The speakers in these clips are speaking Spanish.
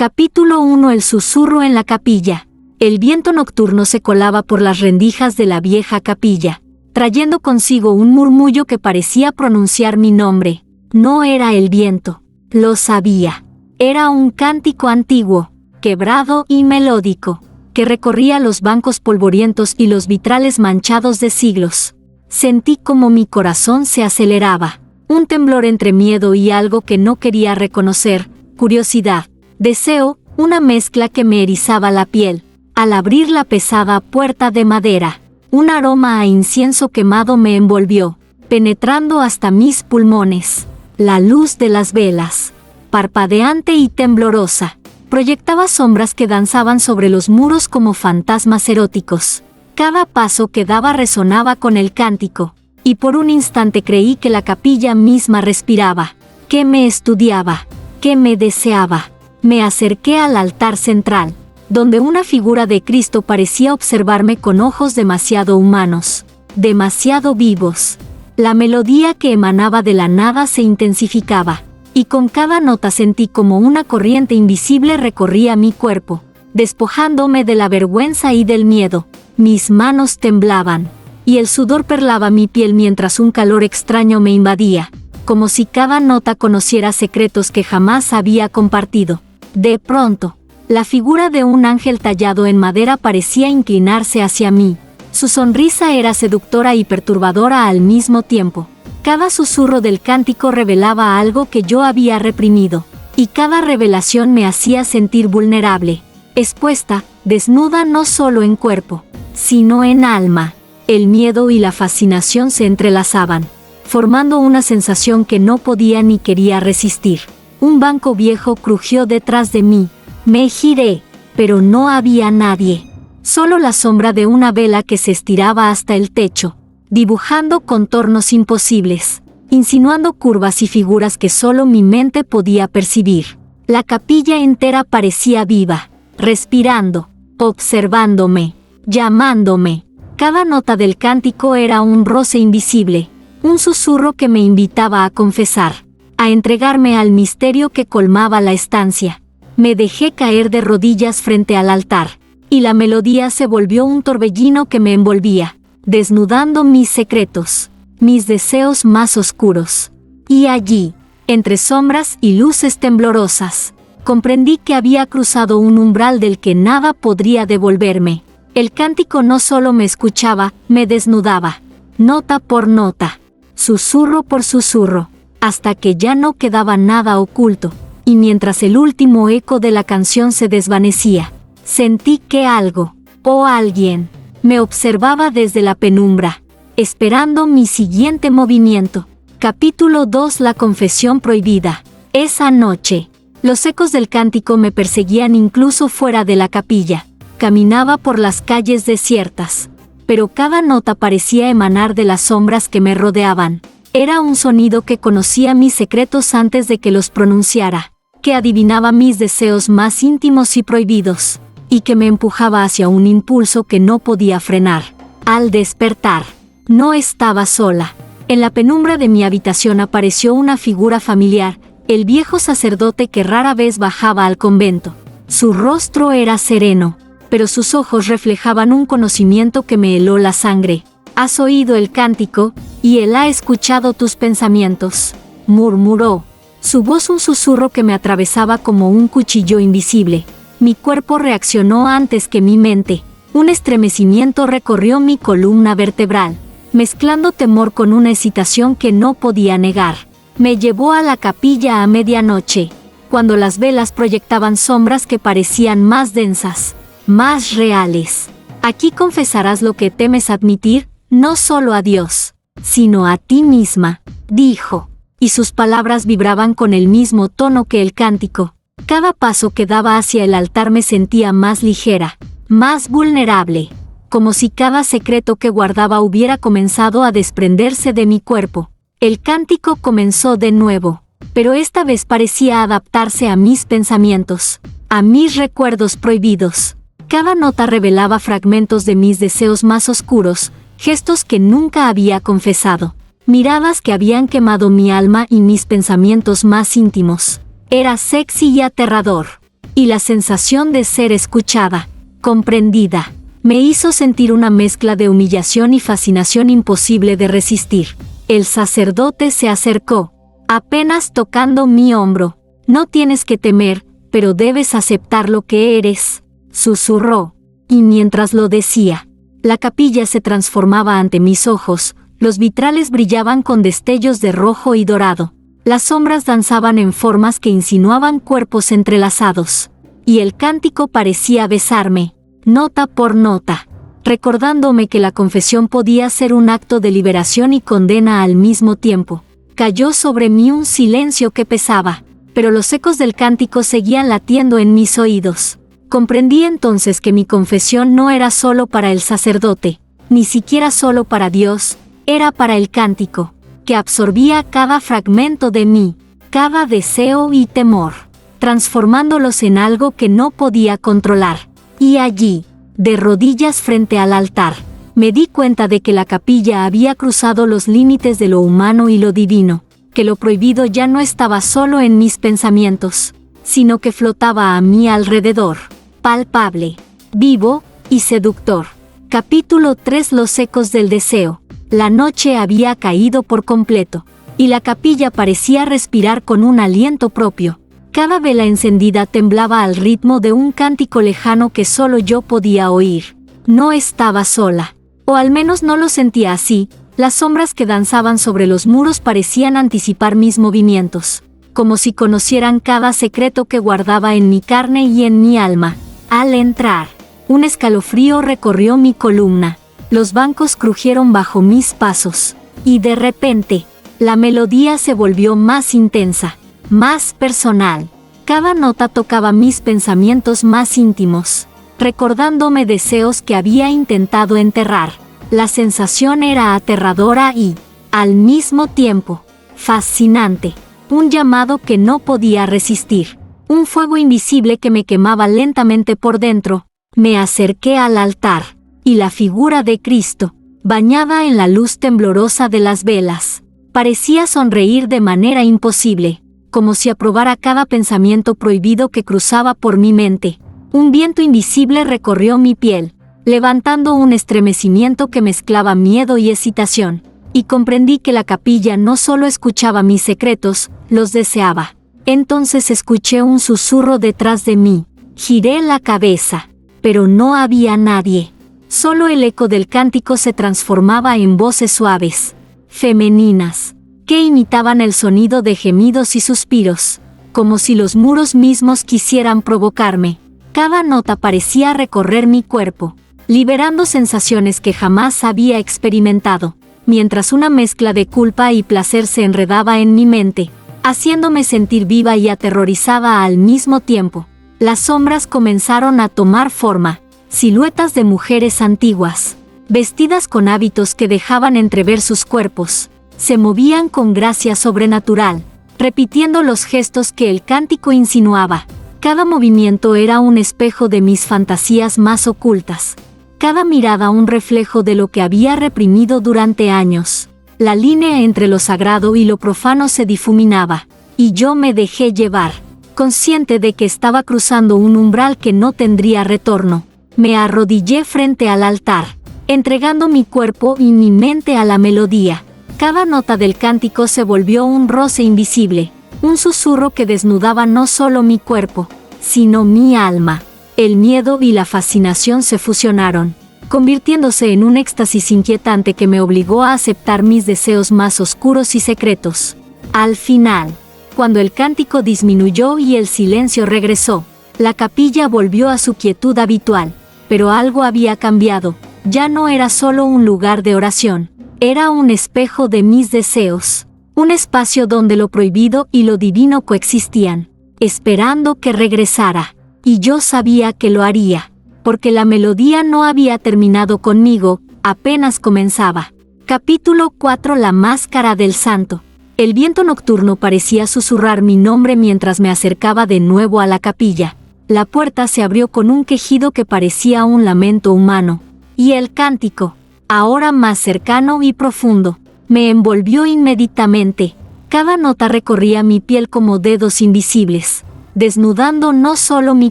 Capítulo 1. El susurro en la capilla. El viento nocturno se colaba por las rendijas de la vieja capilla, trayendo consigo un murmullo que parecía pronunciar mi nombre. No era el viento, lo sabía. Era un cántico antiguo, quebrado y melódico, que recorría los bancos polvorientos y los vitrales manchados de siglos. Sentí como mi corazón se aceleraba, un temblor entre miedo y algo que no quería reconocer, curiosidad, deseo, una mezcla que me erizaba la piel. Al abrir la pesada puerta de madera, un aroma a incienso quemado me envolvió, penetrando hasta mis pulmones. La luz de las velas, parpadeante y temblorosa, proyectaba sombras que danzaban sobre los muros como fantasmas eróticos. Cada paso que daba resonaba con el cántico, y por un instante creí que la capilla misma respiraba, que me estudiaba, que me deseaba. Me acerqué al altar central, donde una figura de Cristo parecía observarme con ojos demasiado humanos, demasiado vivos. La melodía que emanaba de la nada se intensificaba, y con cada nota sentí como una corriente invisible recorría mi cuerpo, despojándome de la vergüenza y del miedo. Mis manos temblaban, y el sudor perlaba mi piel mientras un calor extraño me invadía, como si cada nota conociera secretos que jamás había compartido. De pronto, la figura de un ángel tallado en madera parecía inclinarse hacia mí. Su sonrisa era seductora y perturbadora al mismo tiempo. Cada susurro del cántico revelaba algo que yo había reprimido, y cada revelación me hacía sentir vulnerable, expuesta, desnuda no solo en cuerpo, sino en alma. El miedo y la fascinación se entrelazaban, formando una sensación que no podía ni quería resistir. Un banco viejo crujió detrás de mí. Me giré, pero no había nadie. Solo la sombra de una vela que se estiraba hasta el techo, dibujando contornos imposibles, insinuando curvas y figuras que solo mi mente podía percibir. La capilla entera parecía viva, respirando, observándome, llamándome. Cada nota del cántico era un roce invisible, un susurro que me invitaba a confesar, a entregarme al misterio que colmaba la estancia. Me dejé caer de rodillas frente al altar, y la melodía se volvió un torbellino que me envolvía, desnudando mis secretos, mis deseos más oscuros. Y allí, entre sombras y luces temblorosas, comprendí que había cruzado un umbral del que nada podría devolverme. El cántico no solo me escuchaba, me desnudaba, nota por nota, susurro por susurro, hasta que ya no quedaba nada oculto, y mientras el último eco de la canción se desvanecía, sentí que algo, o alguien, me observaba desde la penumbra, esperando mi siguiente movimiento. Capítulo 2. La confesión prohibida. Esa noche, los ecos del cántico me perseguían incluso fuera de la capilla. Caminaba por las calles desiertas, pero cada nota parecía emanar de las sombras que me rodeaban. Era un sonido que conocía mis secretos antes de que los pronunciara, que adivinaba mis deseos más íntimos y prohibidos, y que me empujaba hacia un impulso que no podía frenar. Al despertar, no estaba sola. En la penumbra de mi habitación apareció una figura familiar, el viejo sacerdote que rara vez bajaba al convento. Su rostro era sereno, pero sus ojos reflejaban un conocimiento que me heló la sangre. «Has oído el cántico, y él ha escuchado tus pensamientos», murmuró. Su voz un susurro que me atravesaba como un cuchillo invisible. Mi cuerpo reaccionó antes que mi mente. Un estremecimiento recorrió mi columna vertebral, mezclando temor con una excitación que no podía negar. Me llevó a la capilla a medianoche, cuando las velas proyectaban sombras que parecían más densas, más reales. «Aquí confesarás lo que temes admitir, no solo a Dios, sino a ti misma», dijo, y sus palabras vibraban con el mismo tono que el cántico. Cada paso que daba hacia el altar me sentía más ligera, más vulnerable, como si cada secreto que guardaba hubiera comenzado a desprenderse de mi cuerpo. El cántico comenzó de nuevo, pero esta vez parecía adaptarse a mis pensamientos, a mis recuerdos prohibidos. Cada nota revelaba fragmentos de mis deseos más oscuros, gestos que nunca había confesado, miradas que habían quemado mi alma y mis pensamientos más íntimos. Era sexy y aterrador, y la sensación de ser escuchada, comprendida, me hizo sentir una mezcla de humillación y fascinación imposible de resistir. El sacerdote se acercó, apenas tocando mi hombro. «No tienes que temer, pero debes aceptar lo que eres», susurró. Y mientras lo decía, la capilla se transformaba ante mis ojos, los vitrales brillaban con destellos de rojo y dorado. Las sombras danzaban en formas que insinuaban cuerpos entrelazados. Y el cántico parecía besarme, nota por nota, recordándome que la confesión podía ser un acto de liberación y condena al mismo tiempo. Cayó sobre mí un silencio que pesaba, pero los ecos del cántico seguían latiendo en mis oídos. Comprendí entonces que mi confesión no era solo para el sacerdote, ni siquiera solo para Dios, era para el cántico, que absorbía cada fragmento de mí, cada deseo y temor, transformándolos en algo que no podía controlar. Y allí, de rodillas frente al altar, me di cuenta de que la capilla había cruzado los límites de lo humano y lo divino, que lo prohibido ya no estaba solo en mis pensamientos, sino que flotaba a mi alrededor, palpable, vivo y seductor. Capítulo 3: Los ecos del deseo. La noche había caído por completo, y la capilla parecía respirar con un aliento propio. Cada vela encendida temblaba al ritmo de un cántico lejano que solo yo podía oír. No estaba sola, o al menos no lo sentía así. Las sombras que danzaban sobre los muros parecían anticipar mis movimientos, como si conocieran cada secreto que guardaba en mi carne y en mi alma. Al entrar, un escalofrío recorrió mi columna. Los bancos crujieron bajo mis pasos, y de repente, la melodía se volvió más intensa, más personal. Cada nota tocaba mis pensamientos más íntimos, recordándome deseos que había intentado enterrar. La sensación era aterradora y, al mismo tiempo, fascinante. Un llamado que no podía resistir. Un fuego invisible que me quemaba lentamente por dentro. Me acerqué al altar, y la figura de Cristo, bañada en la luz temblorosa de las velas, parecía sonreír de manera imposible, como si aprobara cada pensamiento prohibido que cruzaba por mi mente. Un viento invisible recorrió mi piel, levantando un estremecimiento que mezclaba miedo y excitación, y comprendí que la capilla no solo escuchaba mis secretos, los deseaba. Entonces escuché un susurro detrás de mí. Giré la cabeza, pero no había nadie. Solo el eco del cántico se transformaba en voces suaves, femeninas, que imitaban el sonido de gemidos y suspiros, como si los muros mismos quisieran provocarme. Cada nota parecía recorrer mi cuerpo, liberando sensaciones que jamás había experimentado, mientras una mezcla de culpa y placer se enredaba en mi mente, haciéndome sentir viva y aterrorizada al mismo tiempo. Las sombras comenzaron a tomar forma, siluetas de mujeres antiguas, vestidas con hábitos que dejaban entrever sus cuerpos. Se movían con gracia sobrenatural, repitiendo los gestos que el cántico insinuaba. Cada movimiento era un espejo de mis fantasías más ocultas. Cada mirada un reflejo de lo que había reprimido durante años. La línea entre lo sagrado y lo profano se difuminaba, y yo me dejé llevar, consciente de que estaba cruzando un umbral que no tendría retorno. Me arrodillé frente al altar, entregando mi cuerpo y mi mente a la melodía. Cada nota del cántico se volvió un roce invisible, un susurro que desnudaba no solo mi cuerpo, sino mi alma. El miedo y la fascinación se fusionaron, convirtiéndose en un éxtasis inquietante que me obligó a aceptar mis deseos más oscuros y secretos. Al final, cuando el cántico disminuyó y el silencio regresó, la capilla volvió a su quietud habitual, pero algo había cambiado. Ya no era solo un lugar de oración, era un espejo de mis deseos, un espacio donde lo prohibido y lo divino coexistían, esperando que regresara. Y yo sabía que lo haría, porque la melodía no había terminado conmigo, apenas comenzaba. Capítulo 4: La máscara del santo. El viento nocturno parecía susurrar mi nombre mientras me acercaba de nuevo a la capilla. La puerta se abrió con un quejido que parecía un lamento humano, y el cántico, ahora más cercano y profundo, me envolvió inmediatamente. Cada nota recorría mi piel como dedos invisibles, desnudando no solo mi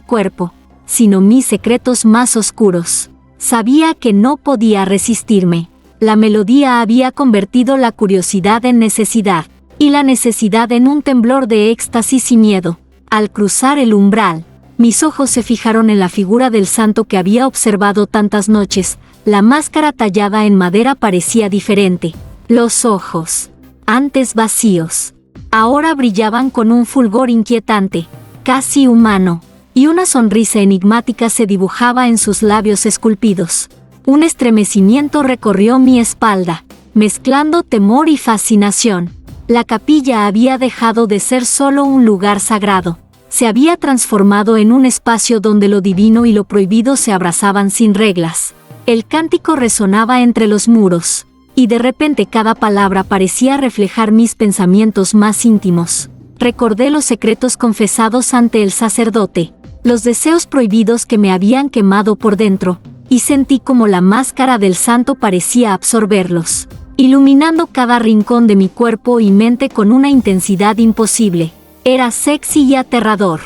cuerpo, sino mis secretos más oscuros. Sabía que no podía resistirme. La melodía había convertido la curiosidad en necesidad, y la necesidad en un temblor de éxtasis y miedo. Al cruzar el umbral, mis ojos se fijaron en la figura del santo que había observado tantas noches. La máscara tallada en madera parecía diferente. Los ojos, antes vacíos, ahora brillaban con un fulgor inquietante, casi humano, y una sonrisa enigmática se dibujaba en sus labios esculpidos. Un estremecimiento recorrió mi espalda, mezclando temor y fascinación. La capilla había dejado de ser solo un lugar sagrado. Se había transformado en un espacio donde lo divino y lo prohibido se abrazaban sin reglas. El cántico resonaba entre los muros, y de repente cada palabra parecía reflejar mis pensamientos más íntimos. Recordé los secretos confesados ante el sacerdote, los deseos prohibidos que me habían quemado por dentro, y sentí como la máscara del santo parecía absorberlos, iluminando cada rincón de mi cuerpo y mente con una intensidad imposible. Era sexy y aterrador,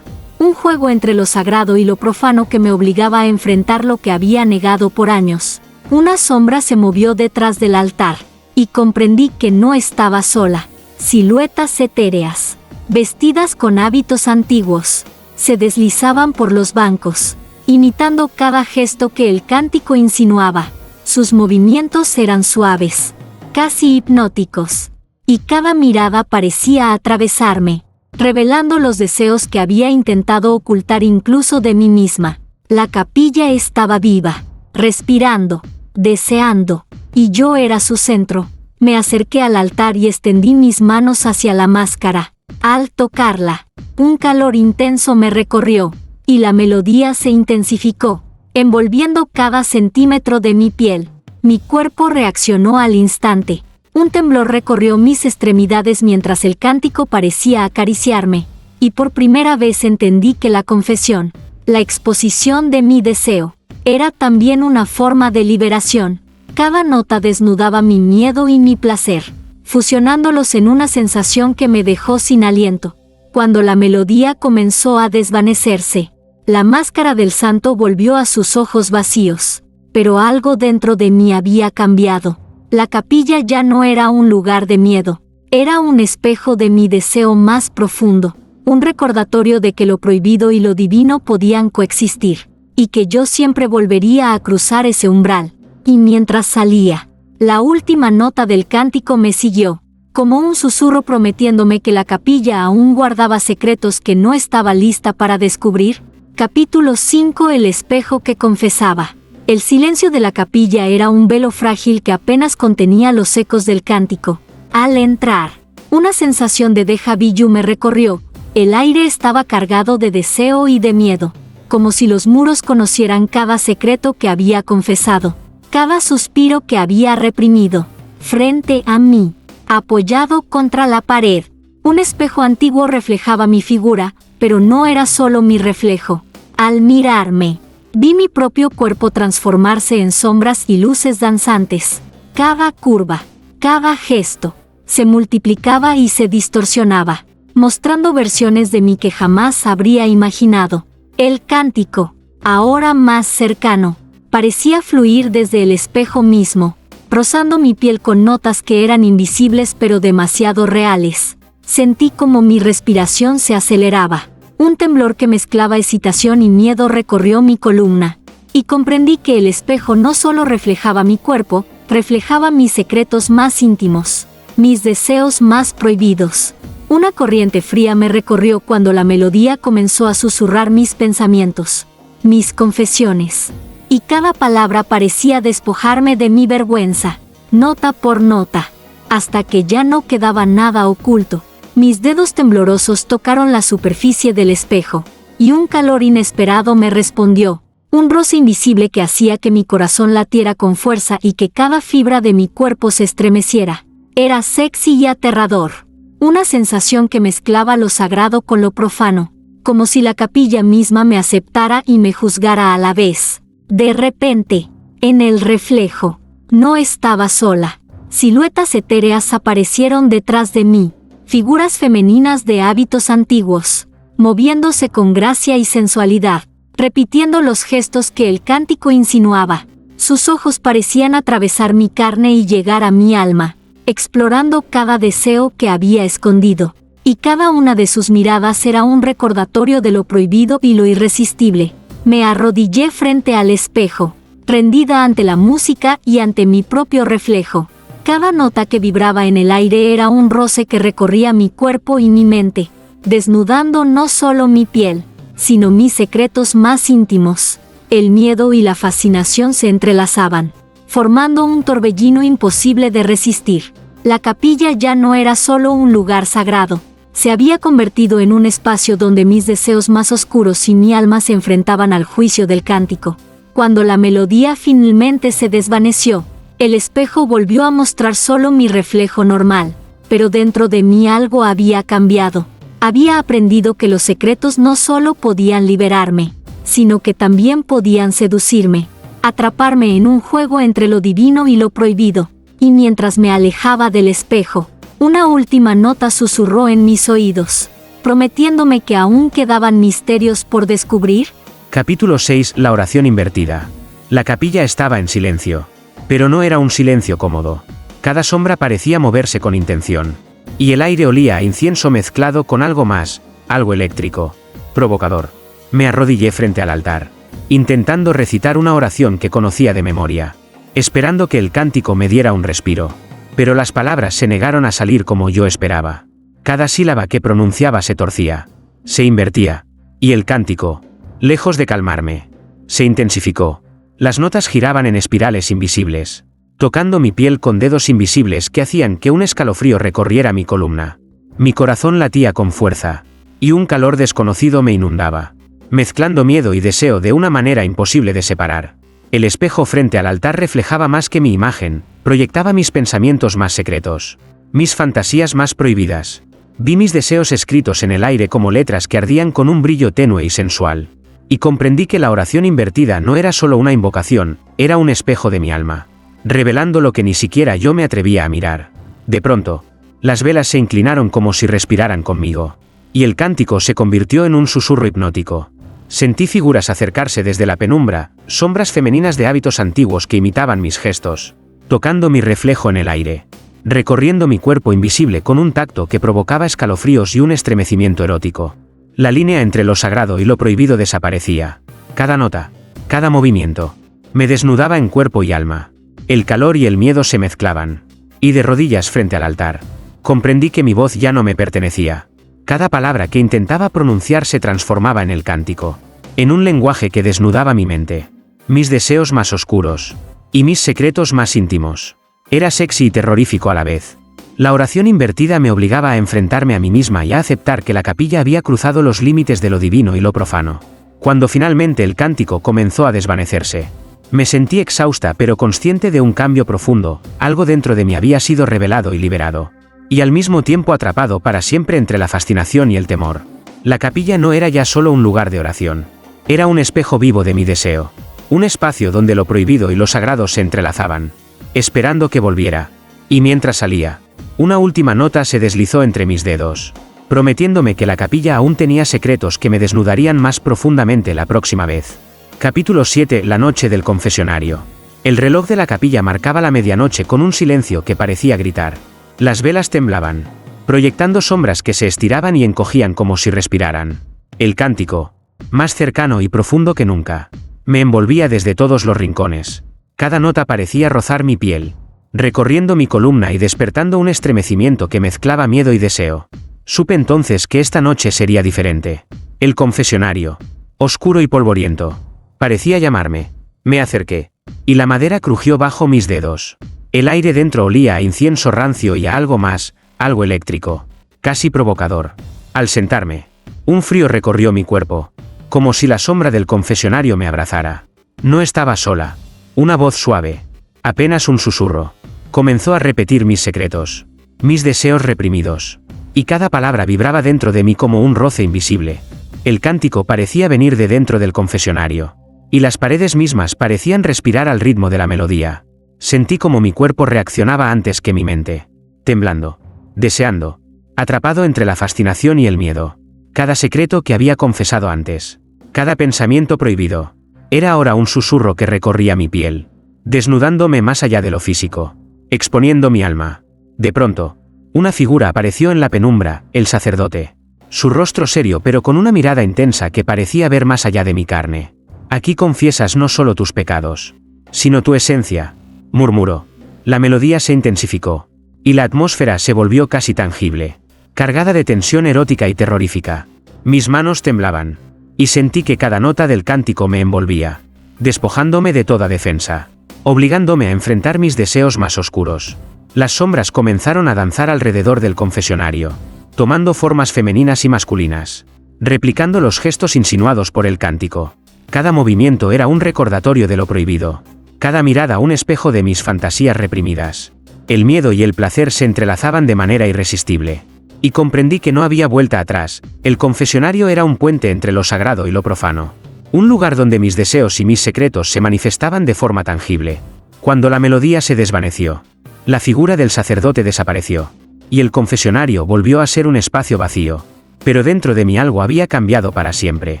un juego entre lo sagrado y lo profano que me obligaba a enfrentar lo que había negado por años. Una sombra se movió detrás del altar, y comprendí que no estaba sola. Siluetas etéreas, vestidas con hábitos antiguos, se deslizaban por los bancos, imitando cada gesto que el cántico insinuaba. Sus movimientos eran suaves, casi hipnóticos, y cada mirada parecía atravesarme, revelando los deseos que había intentado ocultar incluso de mí misma. La capilla estaba viva, respirando, deseando, y yo era su centro. Me acerqué al altar y extendí mis manos hacia la máscara. Al tocarla, un calor intenso me recorrió, y la melodía se intensificó, envolviendo cada centímetro de mi piel. Mi cuerpo reaccionó al instante. Un temblor recorrió mis extremidades mientras el cántico parecía acariciarme, y por primera vez entendí que la confesión, la exposición de mi deseo, era también una forma de liberación. Cada nota desnudaba mi miedo y mi placer, fusionándolos en una sensación que me dejó sin aliento. Cuando la melodía comenzó a desvanecerse, la máscara del santo volvió a sus ojos vacíos, pero algo dentro de mí había cambiado. La capilla ya no era un lugar de miedo, era un espejo de mi deseo más profundo, un recordatorio de que lo prohibido y lo divino podían coexistir, y que yo siempre volvería a cruzar ese umbral. Y mientras salía, la última nota del cántico me siguió, como un susurro prometiéndome que la capilla aún guardaba secretos que no estaba lista para descubrir. Capítulo 5. El espejo que confesaba. El silencio de la capilla era un velo frágil que apenas contenía los ecos del cántico. Al entrar, una sensación de déjà vu me recorrió. El aire estaba cargado de deseo y de miedo, como si los muros conocieran cada secreto que había confesado, cada suspiro que había reprimido. Frente a mí, apoyado contra la pared, un espejo antiguo reflejaba mi figura, pero no era solo mi reflejo. Al mirarme, vi mi propio cuerpo transformarse en sombras y luces danzantes. Cada curva, cada gesto, se multiplicaba y se distorsionaba, mostrando versiones de mí que jamás habría imaginado. El cántico, ahora más cercano, parecía fluir desde el espejo mismo, rozando mi piel con notas que eran invisibles pero demasiado reales. Sentí como mi respiración se aceleraba. Un temblor que mezclaba excitación y miedo recorrió mi columna, y comprendí que el espejo no solo reflejaba mi cuerpo, reflejaba mis secretos más íntimos, mis deseos más prohibidos. Una corriente fría me recorrió cuando la melodía comenzó a susurrar mis pensamientos, mis confesiones, y cada palabra parecía despojarme de mi vergüenza, nota por nota, hasta que ya no quedaba nada oculto. Mis dedos temblorosos tocaron la superficie del espejo, y un calor inesperado me respondió, un roce invisible que hacía que mi corazón latiera con fuerza y que cada fibra de mi cuerpo se estremeciera. Era sexy y aterrador, una sensación que mezclaba lo sagrado con lo profano, como si la capilla misma me aceptara y me juzgara a la vez. De repente, en el reflejo, no estaba sola. Siluetas etéreas aparecieron detrás de mí. Figuras femeninas de hábitos antiguos, moviéndose con gracia y sensualidad, repitiendo los gestos que el cántico insinuaba. Sus ojos parecían atravesar mi carne y llegar a mi alma, explorando cada deseo que había escondido, y cada una de sus miradas era un recordatorio de lo prohibido y lo irresistible. Me arrodillé frente al espejo, rendida ante la música y ante mi propio reflejo. Cada nota que vibraba en el aire era un roce que recorría mi cuerpo y mi mente, desnudando no solo mi piel, sino mis secretos más íntimos. El miedo y la fascinación se entrelazaban, formando un torbellino imposible de resistir. La capilla ya no era solo un lugar sagrado, se había convertido en un espacio donde mis deseos más oscuros y mi alma se enfrentaban al juicio del cántico. Cuando la melodía finalmente se desvaneció, el espejo volvió a mostrar solo mi reflejo normal, pero dentro de mí algo había cambiado. Había aprendido que los secretos no solo podían liberarme, sino que también podían seducirme, atraparme en un juego entre lo divino y lo prohibido. Y mientras me alejaba del espejo, una última nota susurró en mis oídos, prometiéndome que aún quedaban misterios por descubrir. Capítulo 6. La oración invertida. La capilla estaba en silencio. Pero no era un silencio cómodo. Cada sombra parecía moverse con intención. Y el aire olía a incienso mezclado con algo más, algo eléctrico, provocador. Me arrodillé frente al altar, intentando recitar una oración que conocía de memoria, esperando que el cántico me diera un respiro. Pero las palabras se negaron a salir como yo esperaba. Cada sílaba que pronunciaba se torcía, se invertía, y el cántico, lejos de calmarme, se intensificó. Las notas giraban en espirales invisibles, tocando mi piel con dedos invisibles que hacían que un escalofrío recorriera mi columna. Mi corazón latía con fuerza, y un calor desconocido me inundaba, mezclando miedo y deseo de una manera imposible de separar. El espejo frente al altar reflejaba más que mi imagen, proyectaba mis pensamientos más secretos, mis fantasías más prohibidas. Vi mis deseos escritos en el aire como letras que ardían con un brillo tenue y sensual. Y comprendí que la oración invertida no era solo una invocación, era un espejo de mi alma, revelando lo que ni siquiera yo me atrevía a mirar. De pronto, las velas se inclinaron como si respiraran conmigo, y el cántico se convirtió en un susurro hipnótico. Sentí figuras acercarse desde la penumbra, sombras femeninas de hábitos antiguos que imitaban mis gestos, tocando mi reflejo en el aire, recorriendo mi cuerpo invisible con un tacto que provocaba escalofríos y un estremecimiento erótico. La línea entre lo sagrado y lo prohibido desaparecía. Cada nota, cada movimiento, me desnudaba en cuerpo y alma. El calor y el miedo se mezclaban. Y de rodillas frente al altar, comprendí que mi voz ya no me pertenecía. Cada palabra que intentaba pronunciar se transformaba en el cántico, en un lenguaje que desnudaba mi mente, mis deseos más oscuros, y mis secretos más íntimos. Era sexy y terrorífico a la vez. La oración invertida me obligaba a enfrentarme a mí misma y a aceptar que la capilla había cruzado los límites de lo divino y lo profano. Cuando finalmente el cántico comenzó a desvanecerse, me sentí exhausta pero consciente de un cambio profundo, algo dentro de mí había sido revelado y liberado. Y al mismo tiempo atrapado para siempre entre la fascinación y el temor. La capilla no era ya solo un lugar de oración. Era un espejo vivo de mi deseo. Un espacio donde lo prohibido y lo sagrado se entrelazaban, esperando que volviera. Y mientras salía, una última nota se deslizó entre mis dedos, prometiéndome que la capilla aún tenía secretos que me desnudarían más profundamente la próxima vez. Capítulo 7. La noche del confesionario. El reloj de la capilla marcaba la medianoche con un silencio que parecía gritar. Las velas temblaban, proyectando sombras que se estiraban y encogían como si respiraran. El cántico, más cercano y profundo que nunca, me envolvía desde todos los rincones. Cada nota parecía rozar mi piel, recorriendo mi columna y despertando un estremecimiento que mezclaba miedo y deseo. Supe entonces que esta noche sería diferente. El confesionario, oscuro y polvoriento, parecía llamarme. Me acerqué, y la madera crujió bajo mis dedos. El aire dentro olía a incienso rancio y a algo más, algo eléctrico, casi provocador. Al sentarme, un frío recorrió mi cuerpo, como si la sombra del confesionario me abrazara. No estaba sola. Una voz suave, apenas un susurro, comenzó a repetir mis secretos, mis deseos reprimidos, y cada palabra vibraba dentro de mí como un roce invisible. El cántico parecía venir de dentro del confesionario, y las paredes mismas parecían respirar al ritmo de la melodía. Sentí como mi cuerpo reaccionaba antes que mi mente, temblando, deseando, atrapado entre la fascinación y el miedo. Cada secreto que había confesado antes. Cada pensamiento prohibido. Era ahora un susurro que recorría mi piel, desnudándome más allá de lo físico, exponiendo mi alma. De pronto, una figura apareció en la penumbra, el sacerdote. Su rostro serio pero con una mirada intensa que parecía ver más allá de mi carne. Aquí confiesas no solo tus pecados, sino tu esencia, murmuró. La melodía se intensificó, y la atmósfera se volvió casi tangible, cargada de tensión erótica y terrorífica. Mis manos temblaban, y sentí que cada nota del cántico me envolvía, despojándome de toda defensa, obligándome a enfrentar mis deseos más oscuros. Las sombras comenzaron a danzar alrededor del confesionario, tomando formas femeninas y masculinas, replicando los gestos insinuados por el cántico. Cada movimiento era un recordatorio de lo prohibido, cada mirada un espejo de mis fantasías reprimidas. El miedo y el placer se entrelazaban de manera irresistible, y comprendí que no había vuelta atrás. El confesionario era un puente entre lo sagrado y lo profano, un lugar donde mis deseos y mis secretos se manifestaban de forma tangible. Cuando la melodía se desvaneció, la figura del sacerdote desapareció, y el confesionario volvió a ser un espacio vacío. Pero dentro de mí algo había cambiado para siempre.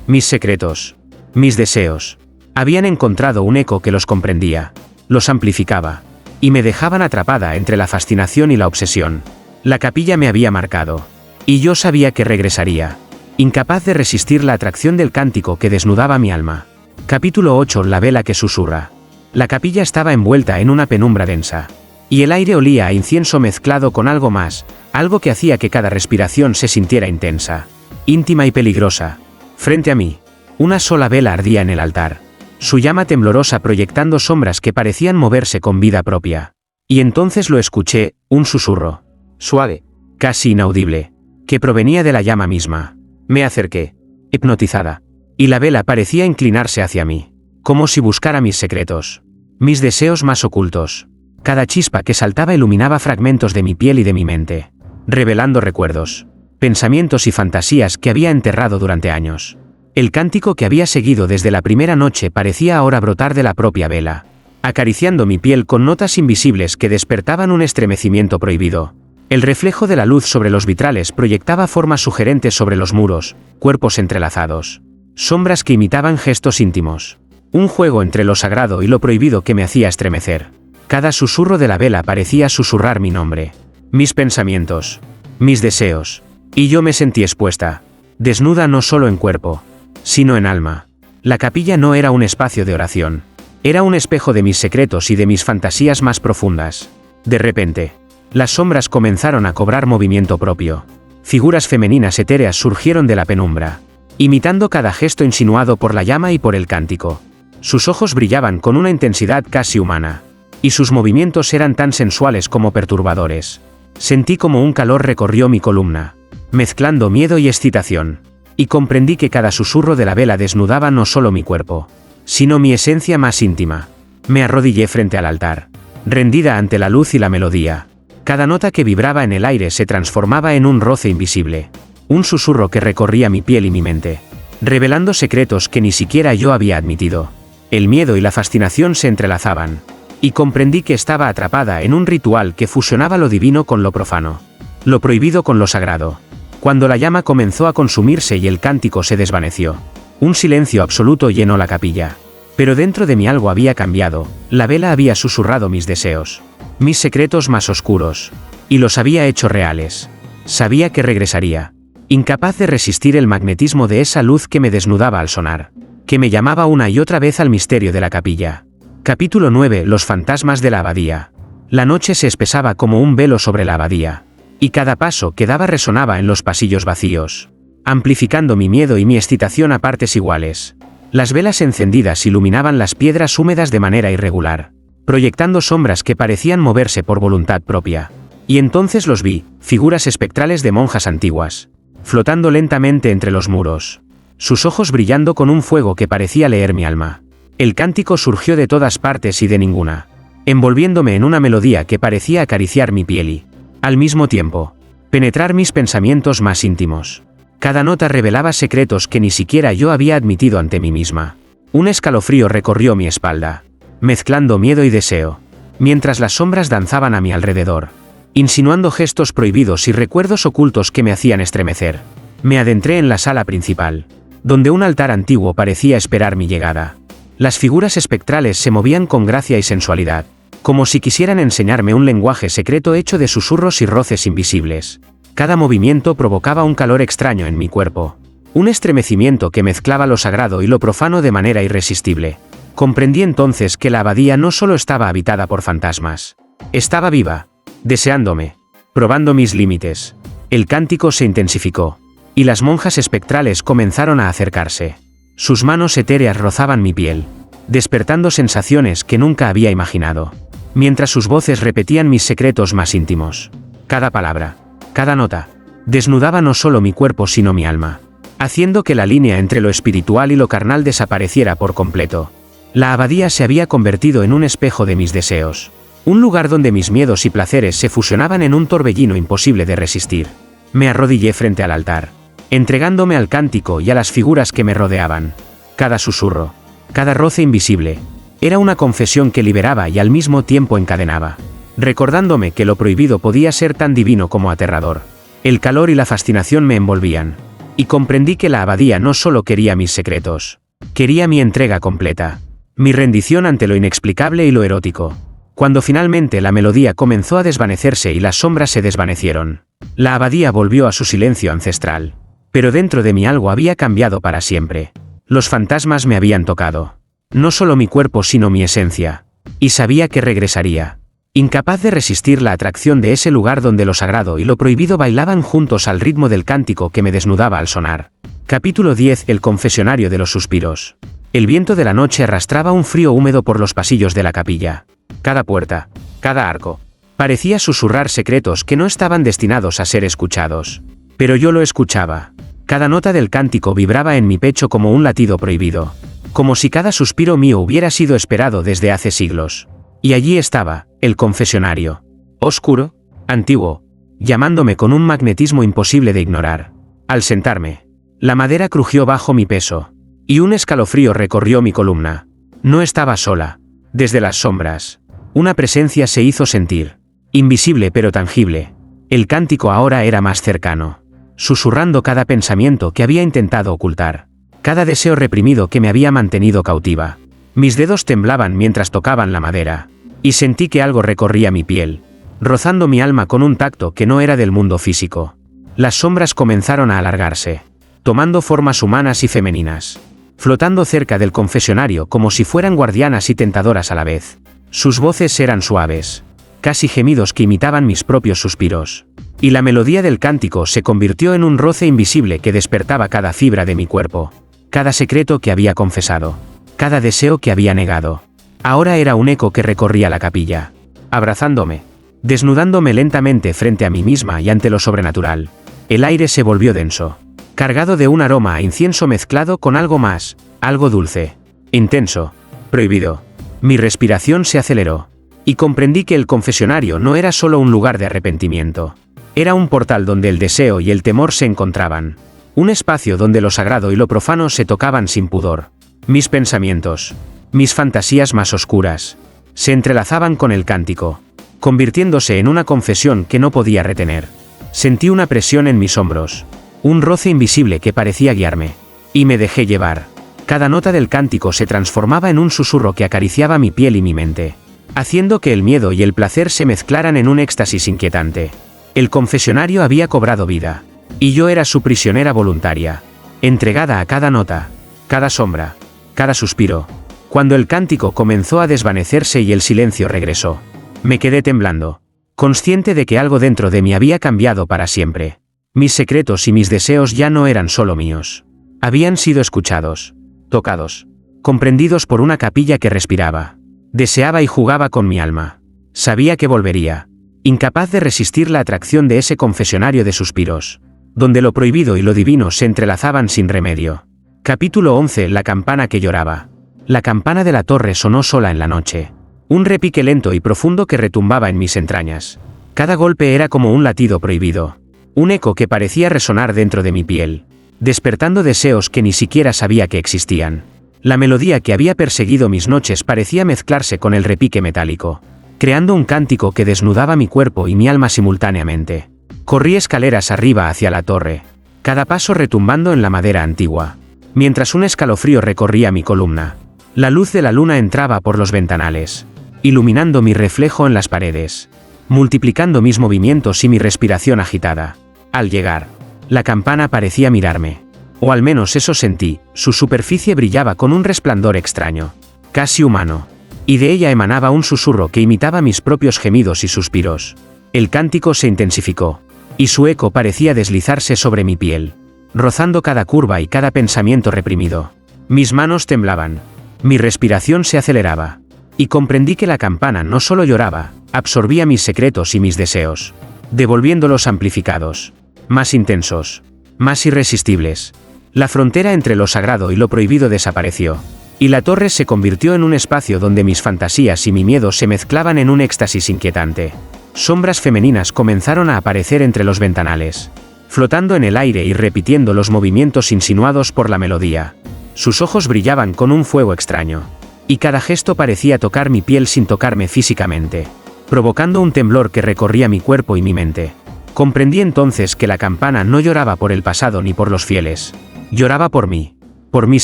Mis secretos, mis deseos, habían encontrado un eco que los comprendía, los amplificaba, y me dejaban atrapada entre la fascinación y la obsesión. La capilla me había marcado, y yo sabía que regresaría, incapaz de resistir la atracción del cántico que desnudaba mi alma. Capítulo 8. La vela que susurra. La capilla estaba envuelta en una penumbra densa, y el aire olía a incienso mezclado con algo más, algo que hacía que cada respiración se sintiera intensa, íntima y peligrosa. Frente a mí, una sola vela ardía en el altar, su llama temblorosa proyectando sombras que parecían moverse con vida propia. Y entonces lo escuché, un susurro, suave, casi inaudible, que provenía de la llama misma. Me acerqué, hipnotizada, y la vela parecía inclinarse hacia mí, como si buscara mis secretos, mis deseos más ocultos. Cada chispa que saltaba iluminaba fragmentos de mi piel y de mi mente, revelando recuerdos, pensamientos y fantasías que había enterrado durante años. El cántico que había seguido desde la primera noche parecía ahora brotar de la propia vela, acariciando mi piel con notas invisibles que despertaban un estremecimiento prohibido. El reflejo de la luz sobre los vitrales proyectaba formas sugerentes sobre los muros, cuerpos entrelazados, sombras que imitaban gestos íntimos. Un juego entre lo sagrado y lo prohibido que me hacía estremecer. Cada susurro de la vela parecía susurrar mi nombre, mis pensamientos, mis deseos, y yo me sentí expuesta, desnuda no solo en cuerpo, sino en alma. La capilla no era un espacio de oración, era un espejo de mis secretos y de mis fantasías más profundas. De repente, las sombras comenzaron a cobrar movimiento propio. Figuras femeninas etéreas surgieron de la penumbra, imitando cada gesto insinuado por la llama y por el cántico. Sus ojos brillaban con una intensidad casi humana, y sus movimientos eran tan sensuales como perturbadores. Sentí como un calor recorrió mi columna, mezclando miedo y excitación, y comprendí que cada susurro de la vela desnudaba no solo mi cuerpo, sino mi esencia más íntima. Me arrodillé frente al altar, rendida ante la luz y la melodía. Cada nota que vibraba en el aire se transformaba en un roce invisible, un susurro que recorría mi piel y mi mente, revelando secretos que ni siquiera yo había admitido. El miedo y la fascinación se entrelazaban, y comprendí que estaba atrapada en un ritual que fusionaba lo divino con lo profano, lo prohibido con lo sagrado. Cuando la llama comenzó a consumirse y el cántico se desvaneció, un silencio absoluto llenó la capilla. Pero dentro de mí algo había cambiado, la vela había susurrado mis deseos, mis secretos más oscuros, y los había hecho reales. Sabía que regresaría, incapaz de resistir el magnetismo de esa luz que me desnudaba al sonar, que me llamaba una y otra vez al misterio de la capilla. Capítulo 9. Los fantasmas de la abadía. La noche se espesaba como un velo sobre la abadía, y cada paso que daba resonaba en los pasillos vacíos, amplificando mi miedo y mi excitación a partes iguales. Las velas encendidas iluminaban las piedras húmedas de manera irregular, proyectando sombras que parecían moverse por voluntad propia. Y entonces los vi, figuras espectrales de monjas antiguas, flotando lentamente entre los muros, sus ojos brillando con un fuego que parecía leer mi alma. El cántico surgió de todas partes y de ninguna, envolviéndome en una melodía que parecía acariciar mi piel y, al mismo tiempo, penetrar mis pensamientos más íntimos. Cada nota revelaba secretos que ni siquiera yo había admitido ante mí misma. Un escalofrío recorrió mi espalda, mezclando miedo y deseo, mientras las sombras danzaban a mi alrededor, insinuando gestos prohibidos y recuerdos ocultos que me hacían estremecer. Me adentré en la sala principal, donde un altar antiguo parecía esperar mi llegada. Las figuras espectrales se movían con gracia y sensualidad, como si quisieran enseñarme un lenguaje secreto hecho de susurros y roces invisibles. Cada movimiento provocaba un calor extraño en mi cuerpo, un estremecimiento que mezclaba lo sagrado y lo profano de manera irresistible. Comprendí entonces que la abadía no solo estaba habitada por fantasmas, estaba viva, deseándome, probando mis límites. El cántico se intensificó, y las monjas espectrales comenzaron a acercarse. Sus manos etéreas rozaban mi piel, despertando sensaciones que nunca había imaginado, mientras sus voces repetían mis secretos más íntimos. Cada palabra, cada nota, desnudaba no solo mi cuerpo sino mi alma, haciendo que la línea entre lo espiritual y lo carnal desapareciera por completo. La abadía se había convertido en un espejo de mis deseos, un lugar donde mis miedos y placeres se fusionaban en un torbellino imposible de resistir. Me arrodillé frente al altar, entregándome al cántico y a las figuras que me rodeaban. Cada susurro, cada roce invisible, era una confesión que liberaba y al mismo tiempo encadenaba, recordándome que lo prohibido podía ser tan divino como aterrador. El calor y la fascinación me envolvían, y comprendí que la abadía no solo quería mis secretos, quería mi entrega completa, mi rendición ante lo inexplicable y lo erótico. Cuando finalmente la melodía comenzó a desvanecerse y las sombras se desvanecieron, la abadía volvió a su silencio ancestral. Pero dentro de mí algo había cambiado para siempre. Los fantasmas me habían tocado. No solo mi cuerpo sino mi esencia. Y sabía que regresaría. Incapaz de resistir la atracción de ese lugar donde lo sagrado y lo prohibido bailaban juntos al ritmo del cántico que me desnudaba al sonar. Capítulo 10. El confesionario de los suspiros. El viento de la noche arrastraba un frío húmedo por los pasillos de la capilla. Cada puerta, cada arco, parecía susurrar secretos que no estaban destinados a ser escuchados. Pero yo lo escuchaba. Cada nota del cántico vibraba en mi pecho como un latido prohibido, como si cada suspiro mío hubiera sido esperado desde hace siglos. Y allí estaba, el confesionario. Oscuro, antiguo, llamándome con un magnetismo imposible de ignorar. Al sentarme, la madera crujió bajo mi peso, y un escalofrío recorrió mi columna. No estaba sola. Desde las sombras, una presencia se hizo sentir, invisible pero tangible. El cántico ahora era más cercano, susurrando cada pensamiento que había intentado ocultar, cada deseo reprimido que me había mantenido cautiva. Mis dedos temblaban mientras tocaban la madera, y sentí que algo recorría mi piel, rozando mi alma con un tacto que no era del mundo físico. Las sombras comenzaron a alargarse, tomando formas humanas y femeninas, flotando cerca del confesionario como si fueran guardianas y tentadoras a la vez. Sus voces eran suaves, casi gemidos que imitaban mis propios suspiros. Y la melodía del cántico se convirtió en un roce invisible que despertaba cada fibra de mi cuerpo, cada secreto que había confesado, cada deseo que había negado. Ahora era un eco que recorría la capilla, abrazándome, desnudándome lentamente frente a mí misma y ante lo sobrenatural. El aire se volvió denso, cargado de un aroma a incienso mezclado con algo más, algo dulce, intenso, prohibido. Mi respiración se aceleró, y comprendí que el confesionario no era solo un lugar de arrepentimiento. Era un portal donde el deseo y el temor se encontraban. Un espacio donde lo sagrado y lo profano se tocaban sin pudor. Mis pensamientos, mis fantasías más oscuras, se entrelazaban con el cántico, convirtiéndose en una confesión que no podía retener. Sentí una presión en mis hombros, un roce invisible que parecía guiarme, y me dejé llevar. Cada nota del cántico se transformaba en un susurro que acariciaba mi piel y mi mente, haciendo que el miedo y el placer se mezclaran en un éxtasis inquietante. El confesionario había cobrado vida, y yo era su prisionera voluntaria, entregada a cada nota, cada sombra, cada suspiro. Cuando el cántico comenzó a desvanecerse y el silencio regresó, me quedé temblando, consciente de que algo dentro de mí había cambiado para siempre. Mis secretos y mis deseos ya no eran solo míos. Habían sido escuchados, tocados, comprendidos por una capilla que respiraba, deseaba y jugaba con mi alma. Sabía que volvería, incapaz de resistir la atracción de ese confesionario de suspiros, donde lo prohibido y lo divino se entrelazaban sin remedio. Capítulo 11. La campana que lloraba. La campana de la torre sonó sola en la noche. Un repique lento y profundo que retumbaba en mis entrañas. Cada golpe era como un latido prohibido. Un eco que parecía resonar dentro de mi piel, despertando deseos que ni siquiera sabía que existían. La melodía que había perseguido mis noches parecía mezclarse con el repique metálico, creando un cántico que desnudaba mi cuerpo y mi alma simultáneamente. Corrí escaleras arriba hacia la torre, cada paso retumbando en la madera antigua, mientras un escalofrío recorría mi columna. La luz de la luna entraba por los ventanales, iluminando mi reflejo en las paredes, multiplicando mis movimientos y mi respiración agitada. Al llegar, la campana parecía mirarme, o al menos eso sentí. Su superficie brillaba con un resplandor extraño, casi humano, y de ella emanaba un susurro que imitaba mis propios gemidos y suspiros. El cántico se intensificó, y su eco parecía deslizarse sobre mi piel, rozando cada curva y cada pensamiento reprimido. Mis manos temblaban, mi respiración se aceleraba, y comprendí que la campana no solo lloraba, absorbía mis secretos y mis deseos, devolviéndolos amplificados, más intensos, más irresistibles. La frontera entre lo sagrado y lo prohibido desapareció, y la torre se convirtió en un espacio donde mis fantasías y mi miedo se mezclaban en un éxtasis inquietante. Sombras femeninas comenzaron a aparecer entre los ventanales, flotando en el aire y repitiendo los movimientos insinuados por la melodía. Sus ojos brillaban con un fuego extraño, y cada gesto parecía tocar mi piel sin tocarme físicamente, provocando un temblor que recorría mi cuerpo y mi mente. Comprendí entonces que la campana no lloraba por el pasado ni por los fieles, lloraba por mí, por mis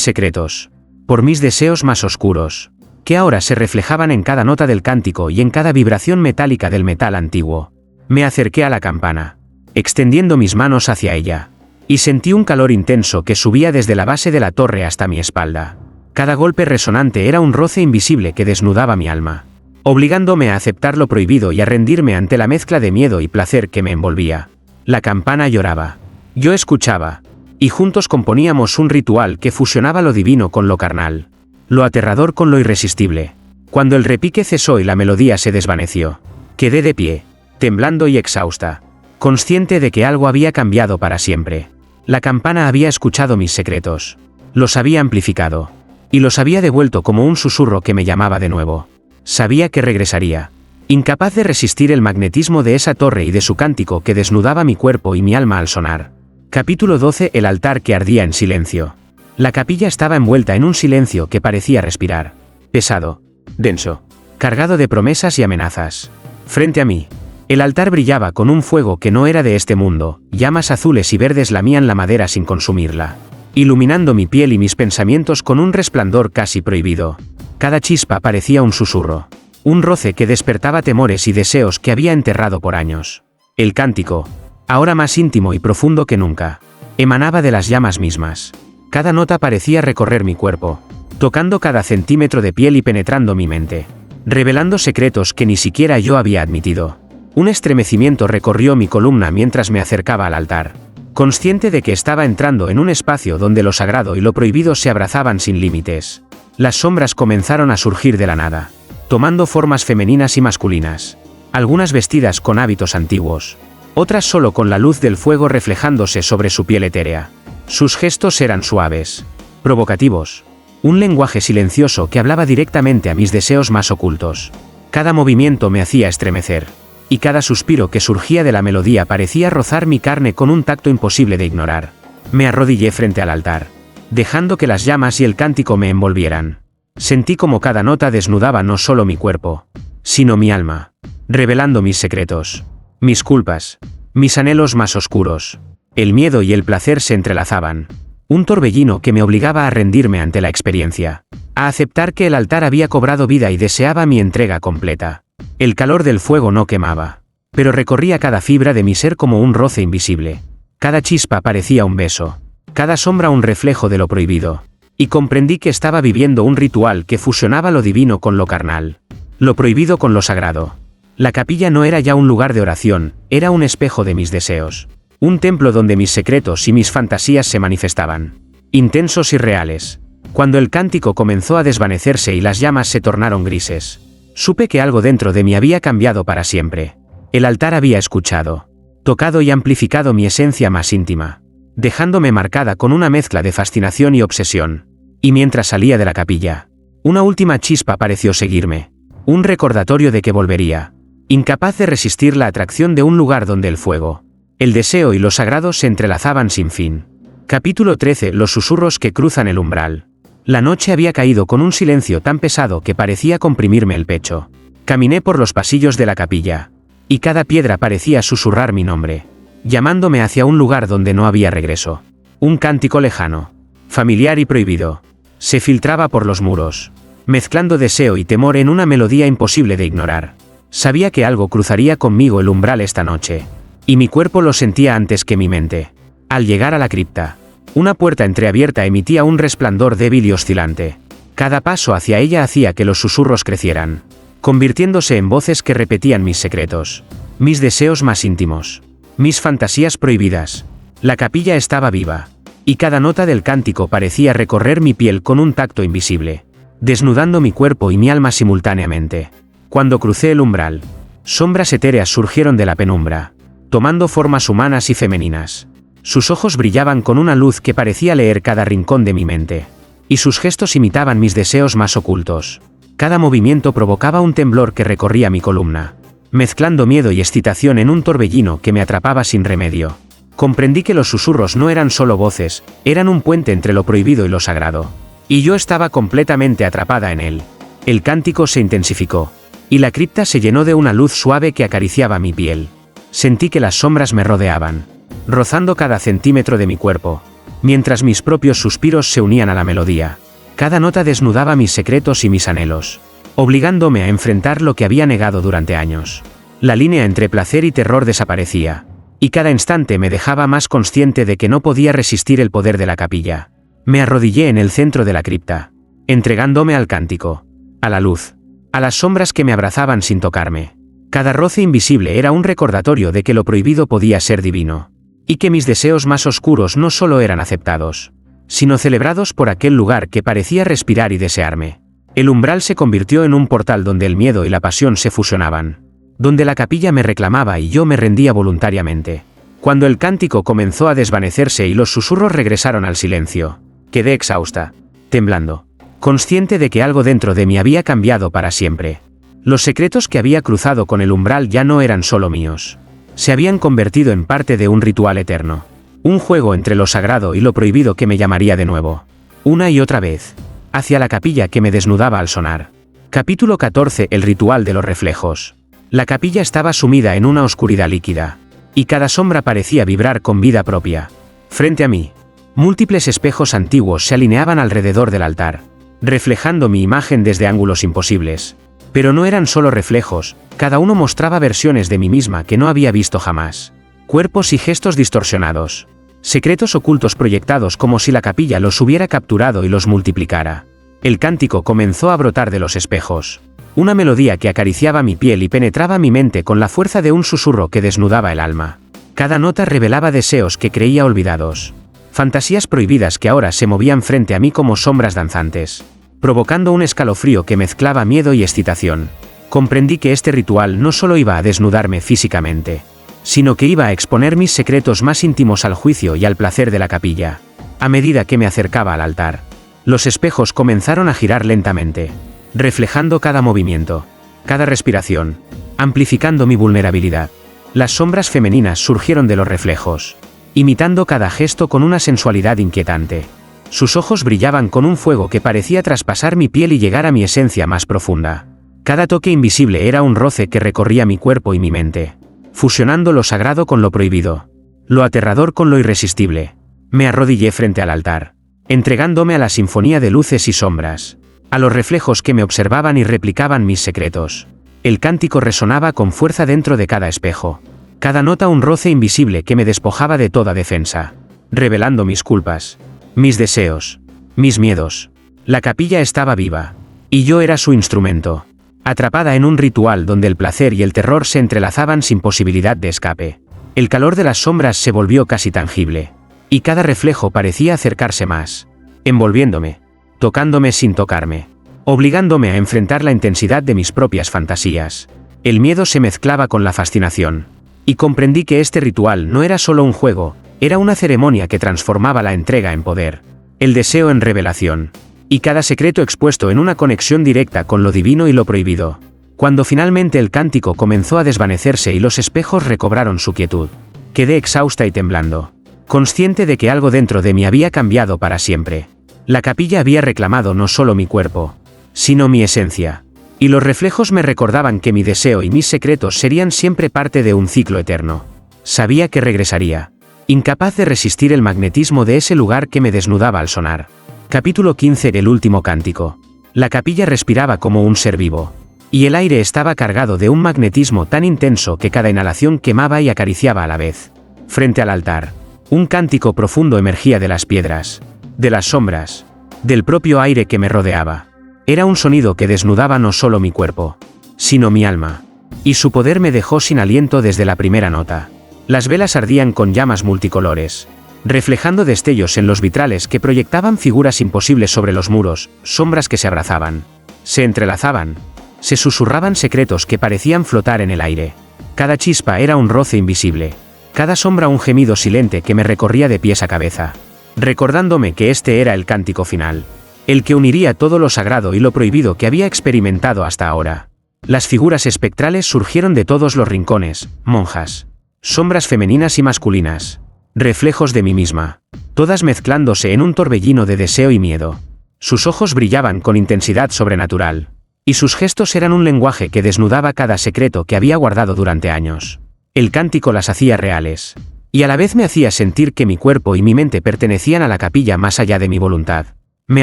secretos, por mis deseos más oscuros, que ahora se reflejaban en cada nota del cántico y en cada vibración metálica del metal antiguo. Me acerqué a la campana, extendiendo mis manos hacia ella, y sentí un calor intenso que subía desde la base de la torre hasta mi espalda. Cada golpe resonante era un roce invisible que desnudaba mi alma, obligándome a aceptar lo prohibido y a rendirme ante la mezcla de miedo y placer que me envolvía. La campana lloraba, yo escuchaba, y juntos componíamos un ritual que fusionaba lo divino con lo carnal, lo aterrador con lo irresistible. Cuando el repique cesó y la melodía se desvaneció, quedé de pie, temblando y exhausta, consciente de que algo había cambiado para siempre. La campana había escuchado mis secretos, los había amplificado, y los había devuelto como un susurro que me llamaba de nuevo. Sabía que regresaría, incapaz de resistir el magnetismo de esa torre y de su cántico que desnudaba mi cuerpo y mi alma al sonar. Capítulo 12. El altar que ardía en silencio. La capilla estaba envuelta en un silencio que parecía respirar, pesado, denso, cargado de promesas y amenazas. Frente a mí, el altar brillaba con un fuego que no era de este mundo. Llamas azules y verdes lamían la madera sin consumirla, iluminando mi piel y mis pensamientos con un resplandor casi prohibido. Cada chispa parecía un susurro, un roce que despertaba temores y deseos que había enterrado por años. El cántico, ahora más íntimo y profundo que nunca, emanaba de las llamas mismas. Cada nota parecía recorrer mi cuerpo, tocando cada centímetro de piel y penetrando mi mente, revelando secretos que ni siquiera yo había admitido. Un estremecimiento recorrió mi columna mientras me acercaba al altar, consciente de que estaba entrando en un espacio donde lo sagrado y lo prohibido se abrazaban sin límites. Las sombras comenzaron a surgir de la nada, tomando formas femeninas y masculinas, algunas vestidas con hábitos antiguos, otras solo con la luz del fuego reflejándose sobre su piel etérea. Sus gestos eran suaves, provocativos, un lenguaje silencioso que hablaba directamente a mis deseos más ocultos. Cada movimiento me hacía estremecer, y cada suspiro que surgía de la melodía parecía rozar mi carne con un tacto imposible de ignorar. Me arrodillé frente al altar, dejando que las llamas y el cántico me envolvieran. Sentí como cada nota desnudaba no solo mi cuerpo, sino mi alma, revelando mis secretos, mis culpas, mis anhelos más oscuros. El miedo y el placer se entrelazaban, un torbellino que me obligaba a rendirme ante la experiencia, a aceptar que el altar había cobrado vida y deseaba mi entrega completa. El calor del fuego no quemaba, pero recorría cada fibra de mi ser como un roce invisible. Cada chispa parecía un beso, cada sombra un reflejo de lo prohibido, y comprendí que estaba viviendo un ritual que fusionaba lo divino con lo carnal, lo prohibido con lo sagrado. La capilla no era ya un lugar de oración, era un espejo de mis deseos, un templo donde mis secretos y mis fantasías se manifestaban, intensos y reales. Cuando el cántico comenzó a desvanecerse y las llamas se tornaron grises, supe que algo dentro de mí había cambiado para siempre. El altar había escuchado, tocado y amplificado mi esencia más íntima, dejándome marcada con una mezcla de fascinación y obsesión. Y mientras salía de la capilla, una última chispa pareció seguirme, un recordatorio de que volvería, incapaz de resistir la atracción de un lugar donde el fuego, el deseo y lo sagrado se entrelazaban sin fin. Capítulo 13. Los susurros que cruzan el umbral. La noche había caído con un silencio tan pesado que parecía comprimirme el pecho. Caminé por los pasillos de la capilla, y cada piedra parecía susurrar mi nombre. llamándome hacia un lugar donde no había regreso. Un cántico lejano, familiar y prohibido, se filtraba por los muros, mezclando deseo y temor en una melodía imposible de ignorar. Sabía que algo cruzaría conmigo el umbral esta noche, y mi cuerpo lo sentía antes que mi mente. Al llegar a la cripta, una puerta entreabierta emitía un resplandor débil y oscilante. Cada paso hacia ella hacía que los susurros crecieran, convirtiéndose en voces que repetían mis secretos, mis deseos más íntimos, mis fantasías prohibidas. La capilla estaba viva, y cada nota del cántico parecía recorrer mi piel con un tacto invisible, desnudando mi cuerpo y mi alma simultáneamente. Cuando crucé el umbral, sombras etéreas surgieron de la penumbra, tomando formas humanas y femeninas. Sus ojos brillaban con una luz que parecía leer cada rincón de mi mente, y sus gestos imitaban mis deseos más ocultos. Cada movimiento provocaba un temblor que recorría mi columna, mezclando miedo y excitación en un torbellino que me atrapaba sin remedio. Comprendí que los susurros no eran solo voces, eran un puente entre lo prohibido y lo sagrado. Y yo estaba completamente atrapada en él. El cántico se intensificó, y la cripta se llenó de una luz suave que acariciaba mi piel. Sentí que las sombras me rodeaban, rozando cada centímetro de mi cuerpo, mientras mis propios suspiros se unían a la melodía. Cada nota desnudaba mis secretos y mis anhelos, obligándome a enfrentar lo que había negado durante años. La línea entre placer y terror desaparecía, y cada instante me dejaba más consciente de que no podía resistir el poder de la capilla. Me arrodillé en el centro de la cripta, entregándome al cántico, a la luz, a las sombras que me abrazaban sin tocarme. Cada roce invisible era un recordatorio de que lo prohibido podía ser divino, y que mis deseos más oscuros no solo eran aceptados, sino celebrados por aquel lugar que parecía respirar y desearme. El umbral se convirtió en un portal donde el miedo y la pasión se fusionaban, donde la capilla me reclamaba y yo me rendía voluntariamente. Cuando el cántico comenzó a desvanecerse y los susurros regresaron al silencio, quedé exhausta, temblando, consciente de que algo dentro de mí había cambiado para siempre. Los secretos que había cruzado con el umbral ya no eran solo míos. Se habían convertido en parte de un ritual eterno. Un juego entre lo sagrado y lo prohibido que me llamaría de nuevo, una y otra vez, hacia la capilla que me desnudaba al sonar. Capítulo 14. El ritual de los reflejos. La capilla estaba sumida en una oscuridad líquida, y cada sombra parecía vibrar con vida propia. Frente a mí, múltiples espejos antiguos se alineaban alrededor del altar, reflejando mi imagen desde ángulos imposibles. Pero no eran solo reflejos, cada uno mostraba versiones de mí misma que no había visto jamás. Cuerpos y gestos distorsionados, secretos ocultos proyectados como si la capilla los hubiera capturado y los multiplicara. El cántico comenzó a brotar de los espejos, una melodía que acariciaba mi piel y penetraba mi mente con la fuerza de un susurro que desnudaba el alma. Cada nota revelaba deseos que creía olvidados, fantasías prohibidas que ahora se movían frente a mí como sombras danzantes, provocando un escalofrío que mezclaba miedo y excitación. Comprendí que este ritual no solo iba a desnudarme físicamente, sino que iba a exponer mis secretos más íntimos al juicio y al placer de la capilla. A medida que me acercaba al altar, los espejos comenzaron a girar lentamente, reflejando cada movimiento, cada respiración, amplificando mi vulnerabilidad. Las sombras femeninas surgieron de los reflejos, imitando cada gesto con una sensualidad inquietante. Sus ojos brillaban con un fuego que parecía traspasar mi piel y llegar a mi esencia más profunda. Cada toque invisible era un roce que recorría mi cuerpo y mi mente, fusionando lo sagrado con lo prohibido, lo aterrador con lo irresistible. Me arrodillé frente al altar, entregándome a la sinfonía de luces y sombras, a los reflejos que me observaban y replicaban mis secretos. El cántico resonaba con fuerza dentro de cada espejo, cada nota un roce invisible que me despojaba de toda defensa, revelando mis culpas, mis deseos, mis miedos. La capilla estaba viva, y yo era su instrumento, atrapada en un ritual donde el placer y el terror se entrelazaban sin posibilidad de escape. El calor de las sombras se volvió casi tangible, y cada reflejo parecía acercarse más, envolviéndome, tocándome sin tocarme, obligándome a enfrentar la intensidad de mis propias fantasías. El miedo se mezclaba con la fascinación, y comprendí que este ritual no era solo un juego, era una ceremonia que transformaba la entrega en poder, el deseo en revelación, y cada secreto expuesto en una conexión directa con lo divino y lo prohibido. Cuando finalmente el cántico comenzó a desvanecerse y los espejos recobraron su quietud, quedé exhausta y temblando, consciente de que algo dentro de mí había cambiado para siempre. La capilla había reclamado no solo mi cuerpo, sino mi esencia, y los reflejos me recordaban que mi deseo y mis secretos serían siempre parte de un ciclo eterno. Sabía que regresaría. Incapaz de resistir el magnetismo de ese lugar que me desnudaba al sonar. Capítulo 15. El último cántico. La capilla respiraba como un ser vivo. Y el aire estaba cargado de un magnetismo tan intenso que cada inhalación quemaba y acariciaba a la vez. Frente al altar, un cántico profundo emergía de las piedras, de las sombras, del propio aire que me rodeaba. Era un sonido que desnudaba no solo mi cuerpo, sino mi alma. Y su poder me dejó sin aliento desde la primera nota. Las velas ardían con llamas multicolores, reflejando destellos en los vitrales que proyectaban figuras imposibles sobre los muros, sombras que se abrazaban, se entrelazaban, se susurraban secretos que parecían flotar en el aire. Cada chispa era un roce invisible, cada sombra un gemido silente que me recorría de pies a cabeza, recordándome que este era el cántico final, el que uniría todo lo sagrado y lo prohibido que había experimentado hasta ahora. Las figuras espectrales surgieron de todos los rincones, monjas, sombras femeninas y masculinas, reflejos de mí misma, todas mezclándose en un torbellino de deseo y miedo. Sus ojos brillaban con intensidad sobrenatural, y sus gestos eran un lenguaje que desnudaba cada secreto que había guardado durante años. El cántico las hacía reales, y a la vez me hacía sentir que mi cuerpo y mi mente pertenecían a la capilla más allá de mi voluntad. Me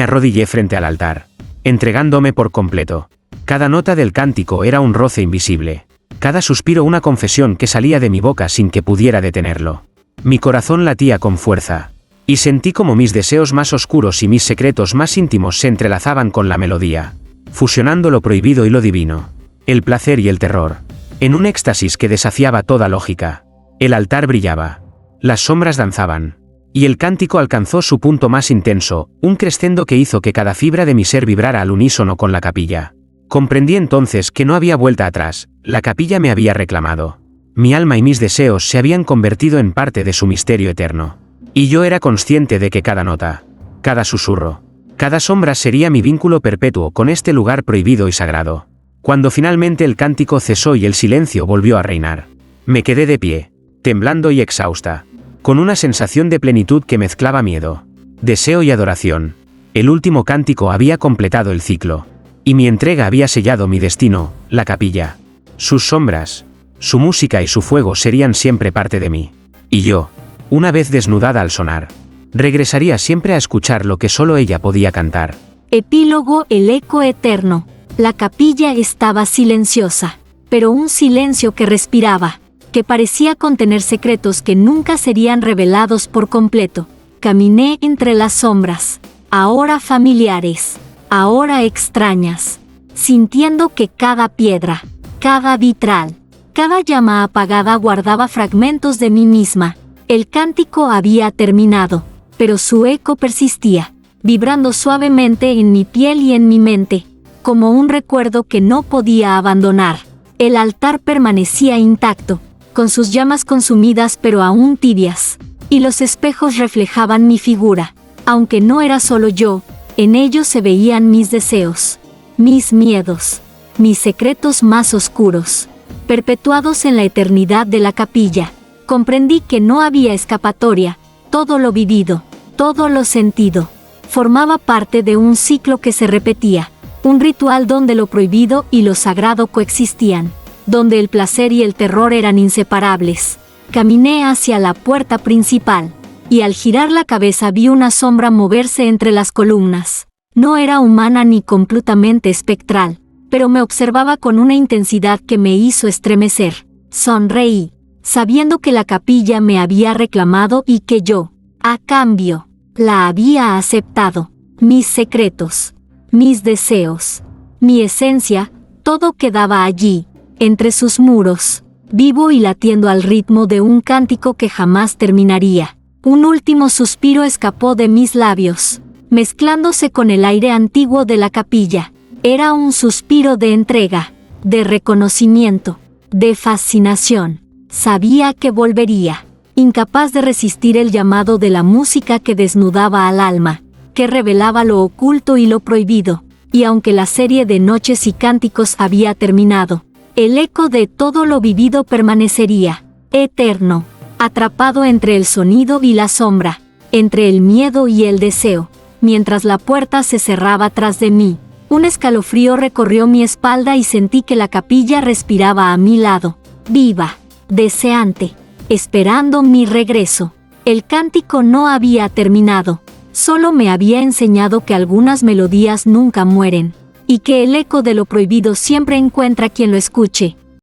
arrodillé frente al altar, entregándome por completo. Cada nota del cántico era un roce invisible, cada suspiro una confesión que salía de mi boca sin que pudiera detenerlo. Mi corazón latía con fuerza, y sentí como mis deseos más oscuros y mis secretos más íntimos se entrelazaban con la melodía, fusionando lo prohibido y lo divino, el placer y el terror, en un éxtasis que desafiaba toda lógica. El altar brillaba, las sombras danzaban, y el cántico alcanzó su punto más intenso, un crescendo que hizo que cada fibra de mi ser vibrara al unísono con la capilla. Comprendí entonces que no había vuelta atrás, la capilla me había reclamado. Mi alma y mis deseos se habían convertido en parte de su misterio eterno. Y yo era consciente de que cada nota, cada susurro, cada sombra sería mi vínculo perpetuo con este lugar prohibido y sagrado. Cuando finalmente el cántico cesó y el silencio volvió a reinar, me quedé de pie, temblando y exhausta, con una sensación de plenitud que mezclaba miedo, deseo y adoración. El último cántico había completado el ciclo, y mi entrega había sellado mi destino, la capilla. Sus sombras, su música y su fuego serían siempre parte de mí. Y yo, una vez desnudada al sonar, regresaría siempre a escuchar lo que solo ella podía cantar. Epílogo. El eco eterno. La capilla estaba silenciosa, pero un silencio que respiraba, que parecía contener secretos que nunca serían revelados por completo. Caminé entre las sombras, ahora familiares, ahora extrañas, sintiendo que cada piedra, cada vitral, cada llama apagada guardaba fragmentos de mí misma. El cántico había terminado, pero su eco persistía, vibrando suavemente en mi piel y en mi mente, como un recuerdo que no podía abandonar. El altar permanecía intacto, con sus llamas consumidas pero aún tibias, y los espejos reflejaban mi figura. Aunque no era solo yo, en ellos se veían mis deseos, mis miedos, mis secretos más oscuros, perpetuados en la eternidad de la capilla. Comprendí que no había escapatoria. Todo lo vivido, todo lo sentido, formaba parte de un ciclo que se repetía, un ritual donde lo prohibido y lo sagrado coexistían, donde el placer y el terror eran inseparables. Caminé hacia la puerta principal, y al girar la cabeza vi una sombra moverse entre las columnas. No era humana ni completamente espectral, pero me observaba con una intensidad que me hizo estremecer. Sonreí, sabiendo que la capilla me había reclamado y que yo, a cambio, la había aceptado. Mis secretos, mis deseos, mi esencia, todo quedaba allí, entre sus muros, vivo y latiendo al ritmo de un cántico que jamás terminaría. Un último suspiro escapó de mis labios, mezclándose con el aire antiguo de la capilla. Era un suspiro de entrega, de reconocimiento, de fascinación. Sabía que volvería, incapaz de resistir el llamado de la música que desnudaba al alma, que revelaba lo oculto y lo prohibido, y aunque la serie de noches y cánticos había terminado, el eco de todo lo vivido permanecería, eterno, atrapado entre el sonido y la sombra, entre el miedo y el deseo. Mientras la puerta se cerraba tras de mí, un escalofrío recorrió mi espalda y sentí que la capilla respiraba a mi lado, viva, deseante, esperando mi regreso. El cántico no había terminado. Solo me había enseñado que algunas melodías nunca mueren, y que el eco de lo prohibido siempre encuentra quien lo escuche.